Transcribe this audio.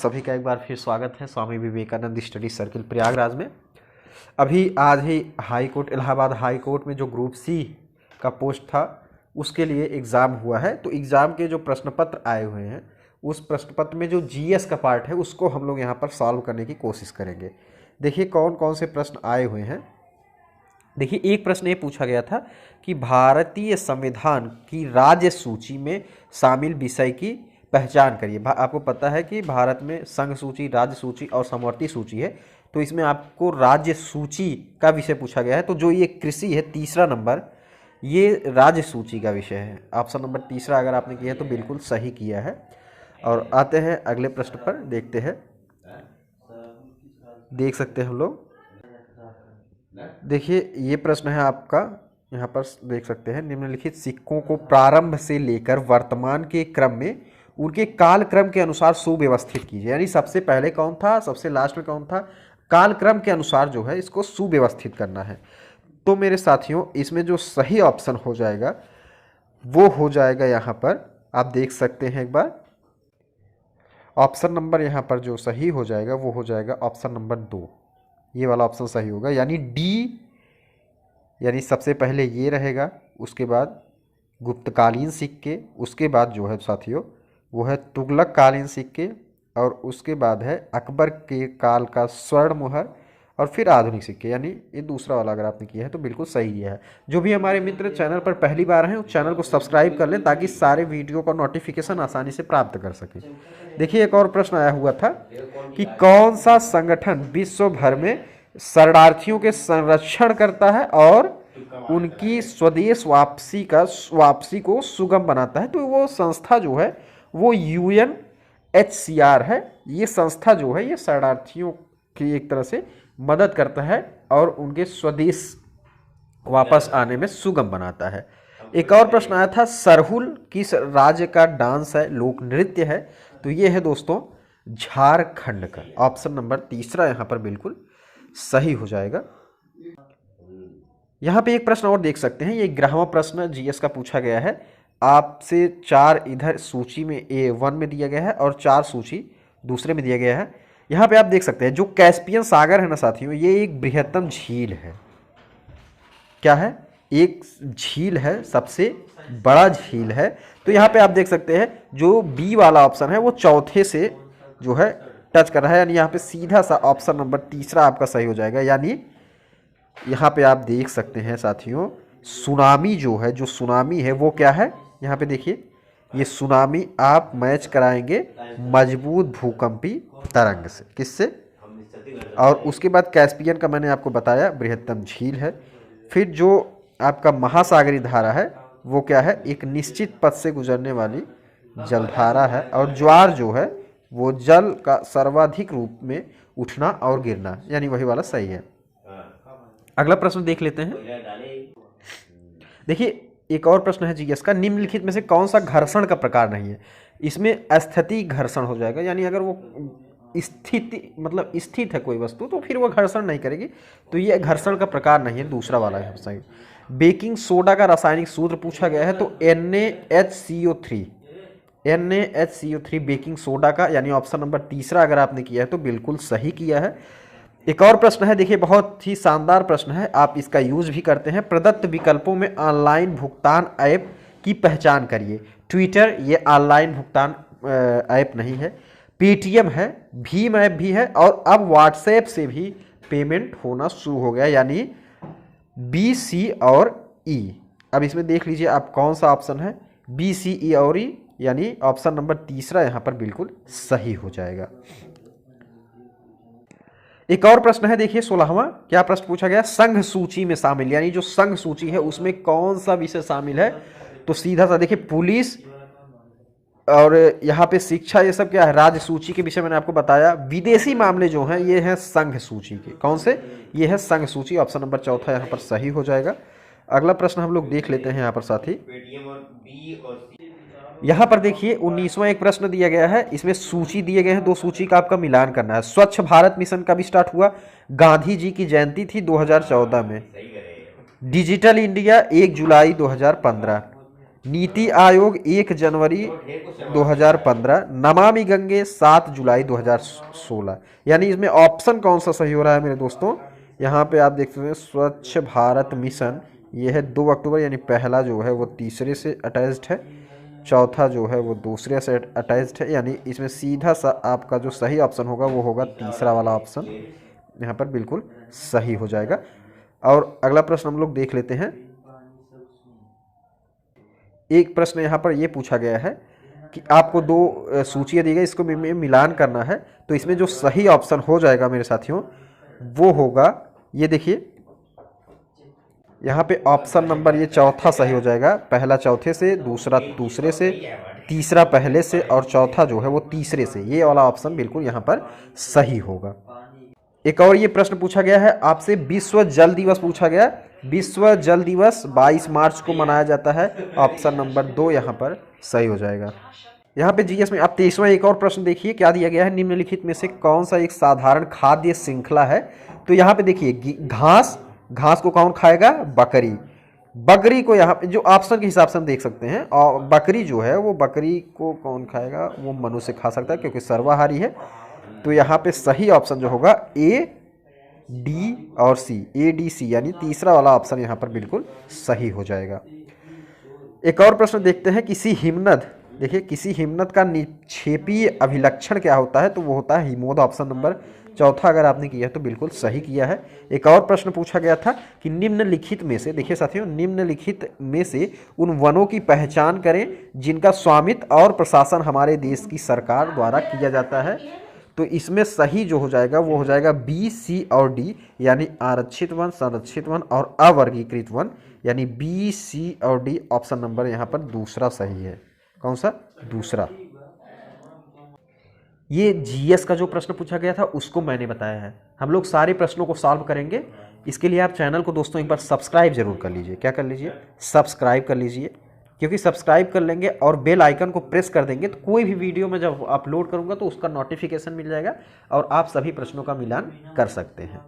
सभी का एक बार फिर स्वागत है स्वामी विवेकानंद स्टडी सर्किल प्रयागराज में। अभी आज ही high court Allahabad high court में जो ग्रुप सी का पोस्ट था उसके लिए एग्ज़ाम हुआ है। तो एग्ज़ाम के जो प्रश्न पत्र आए हुए हैं उस प्रश्न पत्र में जो जीएस का पार्ट है उसको हम लोग यहाँ पर सॉल्व करने की कोशिश करेंगे। देखिए कौन कौन से प्रश्न आए हुए हैं। देखिए एक प्रश्न ये पूछा गया था कि भारतीय संविधान की राज्य सूची में शामिल विषय की पहचान करिए। आपको पता है कि भारत में संघ सूची, राज्य सूची और समवर्ती सूची है, तो इसमें आपको राज्य सूची का विषय पूछा गया है। तो जो ये कृषि है तीसरा नंबर, ये राज्य सूची का विषय है। ऑप्शन नंबर तीसरा अगर आपने किया है तो बिल्कुल सही किया है। और आते हैं अगले प्रश्न पर, देखते हैं। देख सकते हैं हम लोग, देखिए ये प्रश्न है आपका, यहाँ पर देख सकते हैं। निम्नलिखित सिक्कों को प्रारंभ से लेकर वर्तमान के क्रम में उनके काल क्रम के अनुसार सुव्यवस्थित कीजिए। यानी सबसे पहले कौन था, सबसे लास्ट में कौन था, काल क्रम के अनुसार जो है इसको सुव्यवस्थित करना है। तो मेरे साथियों इसमें जो सही ऑप्शन हो जाएगा वो हो जाएगा यहाँ पर, आप देख सकते हैं एक बार। ऑप्शन नंबर यहाँ पर जो सही हो जाएगा वो हो जाएगा ऑप्शन नंबर 2, ये वाला ऑप्शन सही होगा। यानी डी, यानी सबसे पहले ये रहेगा, उसके बाद गुप्तकालीन सिक्के, उसके बाद जो है साथियों वो है तुगलक कालीन सिक्के, और उसके बाद है अकबर के काल का स्वर्ण मुहर, और फिर आधुनिक सिक्के। यानी ये दूसरा वाला अगर आपने किया है तो बिल्कुल सही किया है। जो भी हमारे मित्र चैनल पर पहली बार हैं उस चैनल को सब्सक्राइब कर लें ताकि सारे वीडियो का नोटिफिकेशन आसानी से प्राप्त कर सकें। देखिए एक और प्रश्न आया हुआ था कि कौन सा संगठन विश्व भर में शरणार्थियों के संरक्षण करता है और उनकी स्वदेश वापसी को सुगम बनाता है। तो वो संस्था जो है वो UNHCR है। ये संस्था जो है ये शरणार्थियों की एक तरह से मदद करता है और उनके स्वदेश वापस आने में सुगम बनाता है। एक और प्रश्न आया था सरहुल किस राज्य का डांस है, लोक नृत्य है। तो ये है दोस्तों झारखंड का। ऑप्शन नंबर तीसरा यहाँ पर बिल्कुल सही हो जाएगा। यहाँ पे एक प्रश्न और देख सकते हैं, ये 11वां प्रश्न जीएस का पूछा गया है आपसे। 4 इधर सूची में A1 में दिया गया है और 4 सूची दूसरे में दिया गया है। यहाँ पे आप देख सकते हैं जो कैस्पियन सागर है ना साथियों, ये एक बृहत्तम झील है। क्या है? एक झील है, सबसे बड़ा झील है। तो यहाँ पे आप देख सकते हैं जो बी वाला ऑप्शन है वो चौथे से जो है टच कर रहा है। यानी यहाँ पे सीधा सा ऑप्शन नंबर तीसरा आपका सही हो जाएगा। यानी यहाँ पे आप देख सकते हैं साथियों सुनामी जो है, जो सुनामी है वो क्या है, यहाँ पे देखिए ये सुनामी आप मैच कराएंगे मजबूत भूकंपी तरंग से। किससे? और उसके बाद कैस्पियन का मैंने आपको बताया बृहत्तम झील है। फिर जो आपका महासागरी धारा है वो क्या है, एक निश्चित पथ से गुजरने वाली जलधारा है। और ज्वार जो है वो जल का सर्वाधिक रूप में उठना और गिरना, यानी वही वाला सही है। अगला प्रश्न देख लेते हैं। देखिए एक और प्रश्न है जीएस का, निम्नलिखित में से कौन सा घर्षण का प्रकार नहीं है। इसमें स्थिति घर्षण हो जाएगा। यानी अगर वो स्थिति मतलब स्थित है कोई वस्तु तो फिर वो घर्षण नहीं करेगी, तो ये घर्षण का प्रकार नहीं है, दूसरा वाला है सही। बेकिंग सोडा का रासायनिक सूत्र पूछा गया है तो NaHCO3 बेकिंग सोडा का, यानी ऑप्शन नंबर तीसरा अगर आपने किया है तो बिल्कुल सही किया है। एक और प्रश्न है, देखिए बहुत ही शानदार प्रश्न है, आप इसका यूज भी करते हैं। प्रदत्त विकल्पों में ऑनलाइन भुगतान ऐप की पहचान करिए। ट्विटर ये ऑनलाइन भुगतान ऐप नहीं है, पेटीएम है, भीम ऐप भी है, और अब व्हाट्सएप से भी पेमेंट होना शुरू हो गया, यानी बी, सी और ई। अब इसमें देख लीजिए आप कौन सा ऑप्शन है, बी, सी, ई और ई, यानी ऑप्शन नंबर तीसरा यहाँ पर बिल्कुल सही हो जाएगा। एक और प्रश्न है, देखिए 16वां, क्या प्रश्न पूछा गया, संघ सूची में शामिल, यानी जो संघ सूची है उसमें कौन सा विषय शामिल है। तो सीधा सा देखिए पुलिस और यहाँ पे शिक्षा, ये सब क्या है, राज्य सूची के विषय मैंने आपको बताया। विदेशी मामले जो हैं ये हैं संघ सूची के। कौन से? ये है संघ सूची। ऑप्शन नंबर चौथा यहाँ पर सही हो जाएगा। अगला प्रश्न हम लोग देख लेते हैं यहाँ पर साथी। यहाँ पर देखिए 19वां एक प्रश्न दिया गया है, इसमें सूची दिए गए हैं, 2 सूची का आपका मिलान करना है। स्वच्छ भारत मिशन कब स्टार्ट हुआ? गांधी जी की जयंती थी 2014 में। डिजिटल इंडिया 1 जुलाई 2015। नीति आयोग 1 जनवरी 2015, नमामि गंगे 7 जुलाई 2016। यानी इसमें ऑप्शन कौन सा सही हो रहा है मेरे दोस्तों? यहाँ पे आप देख सकते हैं स्वच्छ भारत मिशन, ये है 2 अक्टूबर, यानी पहला जो है वो तीसरे से अटैच्ड है, चौथा जो है वो दूसरे से अटैच्ड है। यानी इसमें सीधा सा आपका जो सही ऑप्शन होगा वो होगा तीसरा वाला ऑप्शन, यहाँ पर बिल्कुल सही हो जाएगा। और अगला प्रश्न हम लोग देख लेते हैं। एक प्रश्न यहाँ पर ये पूछा गया है कि आपको 2 सूचियाँ दी गई, इसको मिलान करना है। तो इसमें जो सही ऑप्शन हो जाएगा मेरे साथियों वो होगा, ये देखिए यहाँ पे ऑप्शन नंबर ये चौथा सही हो जाएगा। पहला चौथे से, दूसरा दूसरे से, तीसरा पहले से और चौथा जो है वो तीसरे से। ये वाला ऑप्शन बिल्कुल यहाँ पर सही होगा। एक और ये प्रश्न पूछा गया है आपसे, विश्व जल दिवस पूछा गया। विश्व जल दिवस 22 मार्च को मनाया जाता है। ऑप्शन नंबर 2 यहाँ पर सही हो जाएगा। यहाँ पे जीएस में आप 23वां एक और प्रश्न देखिए, क्या दिया गया है, निम्नलिखित में से कौन सा एक साधारण खाद्य श्रृंखला है? तो यहाँ पे देखिए घास, घास को कौन खाएगा? बकरी। बकरी को यहाँ पे जो ऑप्शन के हिसाब से हम देख सकते हैं, और बकरी जो है वो बकरी को कौन खाएगा? वो मनुष्य खा सकता है क्योंकि सर्वाहारी है। तो यहाँ पे सही ऑप्शन जो होगा ए, डी और सी, ए डी सी, यानी तीसरा वाला ऑप्शन यहाँ पर बिल्कुल सही हो जाएगा। एक और प्रश्न देखते हैं, किसी हिमनद, देखिए किसी हिमनद का निक्षेपीय अभिलक्षण क्या होता है? तो वो होता है हिमोद। ऑप्शन नंबर चौथा अगर आपने किया तो बिल्कुल सही किया है। एक और प्रश्न पूछा गया था कि निम्नलिखित में से, देखिए साथियों, निम्नलिखित में से उन वनों की पहचान करें जिनका स्वामित्व और प्रशासन हमारे देश की सरकार द्वारा किया जाता है। तो इसमें सही जो हो जाएगा वो हो जाएगा बी, सी और डी, यानी आरक्षित वन, संरक्षित वन और अवर्गीकृत वन, यानी बी, सी और डी। ऑप्शन नंबर यहाँ पर दूसरा सही है। कौन सा? दूसरा। ये जीएस का जो प्रश्न पूछा गया था उसको मैंने बताया है। हम लोग सारे प्रश्नों को सॉल्व करेंगे। इसके लिए आप चैनल को दोस्तों एक बार सब्सक्राइब जरूर कर लीजिए। क्या कर लीजिए? सब्सक्राइब कर लीजिए, क्योंकि सब्सक्राइब कर लेंगे और बेल आइकन को प्रेस कर देंगे तो कोई भी वीडियो में जब अपलोड करूंगा तो उसका नोटिफिकेशन मिल जाएगा और आप सभी प्रश्नों का मिलान कर सकते हैं।